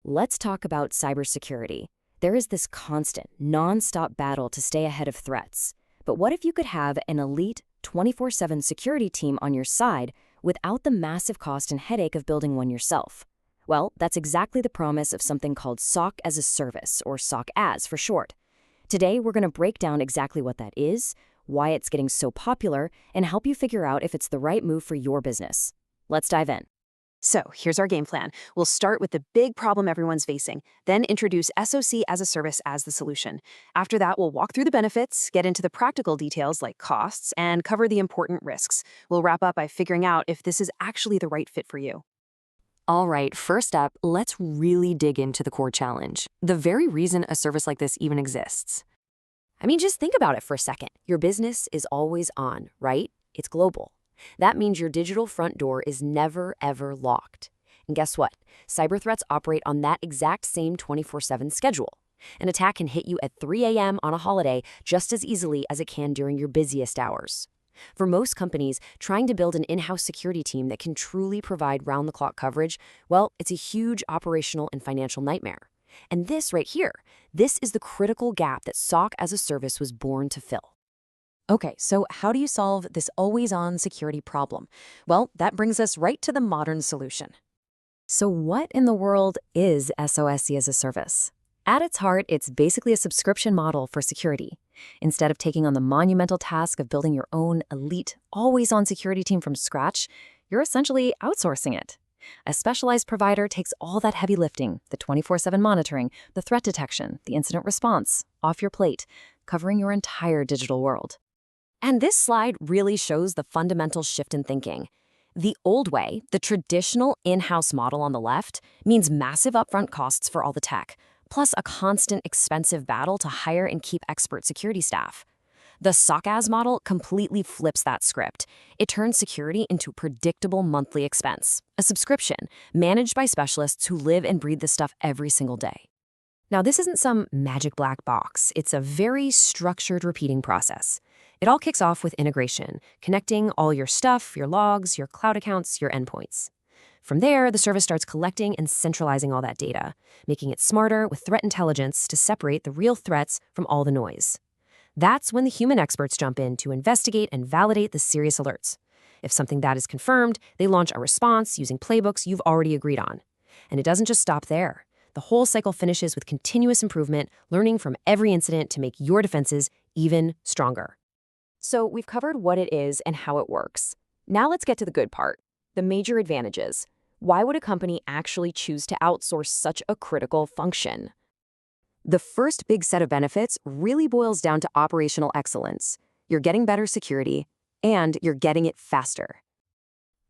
Let's talk about cybersecurity. There is this constant, non-stop battle to stay ahead of threats. But what if you could have an elite 24/7 security team on your side without the massive cost and headache of building one yourself? Well, that's exactly the promise of something called SOC as a service, or SOCaaS for short. Today, we're going to break down exactly what that is, why it's getting so popular, and help you figure out if it's the right move for your business. Let's dive in. So here's our game plan. We'll start with the big problem everyone's facing, then introduce SOC as a service as the solution. After that, we'll walk through the benefits, get into the practical details like costs, and cover the important risks. We'll wrap up by figuring out if this is actually the right fit for you. All right, first up, let's really dig into the core challenge, the very reason a service like this even exists. I mean, just think about it for a second. Your business is always on, right? It's global. That means your digital front door is never, ever locked. And guess what? Cyber threats operate on that exact same 24/7 schedule. An attack can hit you at 3 a.m. on a holiday just as easily as it can during your busiest hours. For most companies, trying to build an in-house security team that can truly provide round-the-clock coverage, well, it's a huge operational and financial nightmare. And this right here, this is the critical gap that SOC as a service was born to fill. Okay, so how do you solve this always-on security problem? Well, that brings us right to the modern solution. So what in the world is SOC as a service? At its heart, it's basically a subscription model for security. Instead of taking on the monumental task of building your own elite, always-on security team from scratch, you're essentially outsourcing it. A specialized provider takes all that heavy lifting, the 24/7 monitoring, the threat detection, the incident response, off your plate, covering your entire digital world. And this slide really shows the fundamental shift in thinking. The old way, the traditional in-house model on the left, means massive upfront costs for all the tech, plus a constant expensive battle to hire and keep expert security staff. The SOCaaS model completely flips that script. It turns security into predictable monthly expense, a subscription managed by specialists who live and breathe this stuff every single day. Now, this isn't some magic black box. It's a very structured repeating process. It all kicks off with integration, connecting all your stuff, your logs, your cloud accounts, your endpoints. From there, the service starts collecting and centralizing all that data, making it smarter with threat intelligence to separate the real threats from all the noise. That's when the human experts jump in to investigate and validate the serious alerts. If something bad is confirmed, they launch a response using playbooks you've already agreed on. And it doesn't just stop there. The whole cycle finishes with continuous improvement, learning from every incident to make your defenses even stronger. So we've covered what it is and how it works. Now let's get to the good part, the major advantages. Why would a company actually choose to outsource such a critical function? The first big set of benefits really boils down to operational excellence. You're getting better security, and you're getting it faster.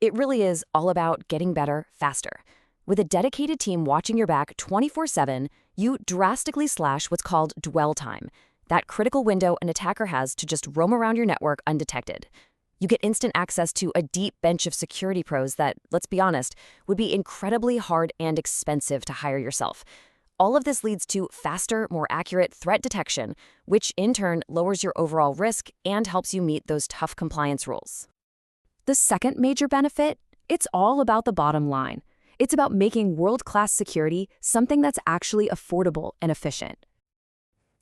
It really is all about getting better faster. With a dedicated team watching your back 24/7, you drastically slash what's called dwell time, that critical window an attacker has to just roam around your network undetected. You get instant access to a deep bench of security pros that, let's be honest, would be incredibly hard and expensive to hire yourself. All of this leads to faster, more accurate threat detection, which in turn lowers your overall risk and helps you meet those tough compliance rules. The second major benefit, it's all about the bottom line. It's about making world-class security something that's actually affordable and efficient.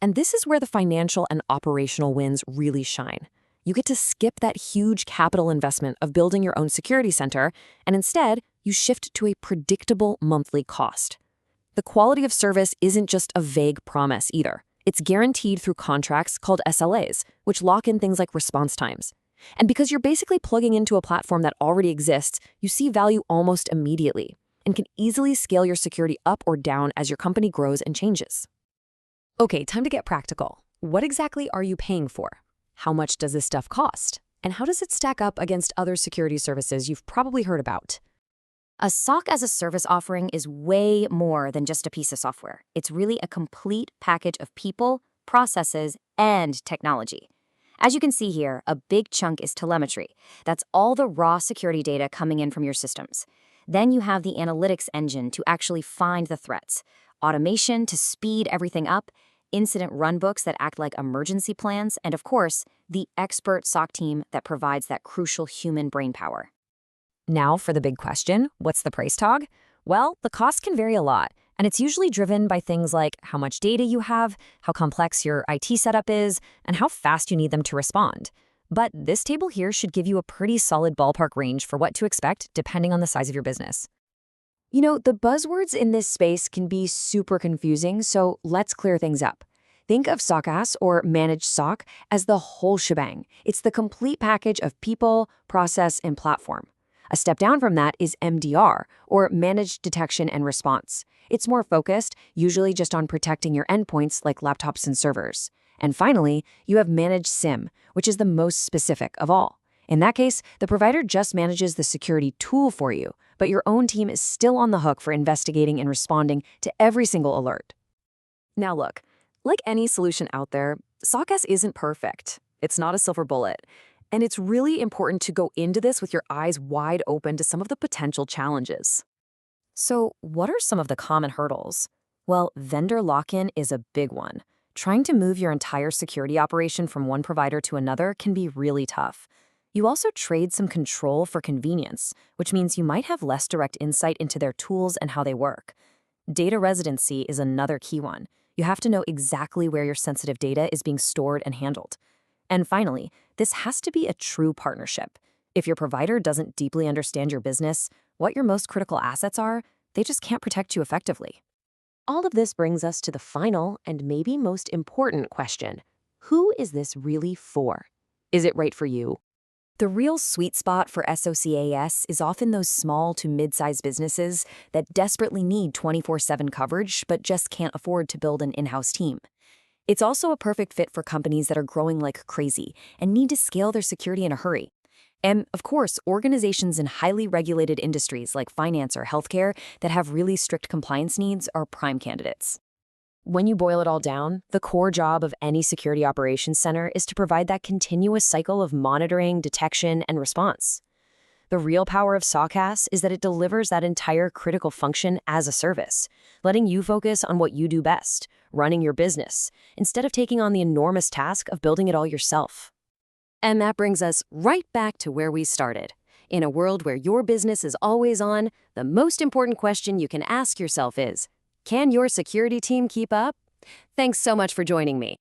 And this is where the financial and operational wins really shine. You get to skip that huge capital investment of building your own security center, and instead, you shift to a predictable monthly cost. The quality of service isn't just a vague promise either. It's guaranteed through contracts called SLAs, which lock in things like response times. And because you're basically plugging into a platform that already exists, you see value almost immediately and can easily scale your security up or down as your company grows and changes. Okay, time to get practical. What exactly are you paying for? How much does this stuff cost? And how does it stack up against other security services you've probably heard about? A SOC as a service offering is way more than just a piece of software. It's really a complete package of people, processes, and technology. As you can see here, a big chunk is telemetry. That's all the raw security data coming in from your systems. Then you have the analytics engine to actually find the threats, automation to speed everything up, incident runbooks that act like emergency plans, and of course, the expert SOC team that provides that crucial human brainpower. Now for the big question, what's the price tag? Well, the cost can vary a lot. And it's usually driven by things like how much data you have, how complex your IT setup is, and how fast you need them to respond. But this table here should give you a pretty solid ballpark range for what to expect depending on the size of your business. You know, the buzzwords in this space can be super confusing, so let's clear things up. Think of SOCaaS, or Managed SOC, as the whole shebang. It's the complete package of people, process, and platform. A step down from that is MDR, or Managed Detection and Response. It's more focused, usually just on protecting your endpoints like laptops and servers. And finally, you have Managed SIEM, which is the most specific of all. In that case, the provider just manages the security tool for you, but your own team is still on the hook for investigating and responding to every single alert. Now look, like any solution out there, SOCaaS isn't perfect. It's not a silver bullet. And it's really important to go into this with your eyes wide open to some of the potential challenges. So, what are some of the common hurdles? Well, vendor lock-in is a big one. Trying to move your entire security operation from one provider to another can be really tough. You also trade some control for convenience, which means you might have less direct insight into their tools and how they work. Data residency is another key one. You have to know exactly where your sensitive data is being stored and handled. And finally, this has to be a true partnership. If your provider doesn't deeply understand your business, what your most critical assets are, they just can't protect you effectively. All of this brings us to the final and maybe most important question. Who is this really for? Is it right for you? The real sweet spot for SOCaaS is often those small to mid-sized businesses that desperately need 24/7 coverage but just can't afford to build an in-house team. It's also a perfect fit for companies that are growing like crazy and need to scale their security in a hurry. And, of course, organizations in highly regulated industries like finance or healthcare that have really strict compliance needs are prime candidates. When you boil it all down, the core job of any security operations center is to provide that continuous cycle of monitoring, detection, and response. The real power of SOCaaS is that it delivers that entire critical function as a service, letting you focus on what you do best, running your business, instead of taking on the enormous task of building it all yourself. And that brings us right back to where we started. In a world where your business is always on, the most important question you can ask yourself is, can your security team keep up? Thanks so much for joining me.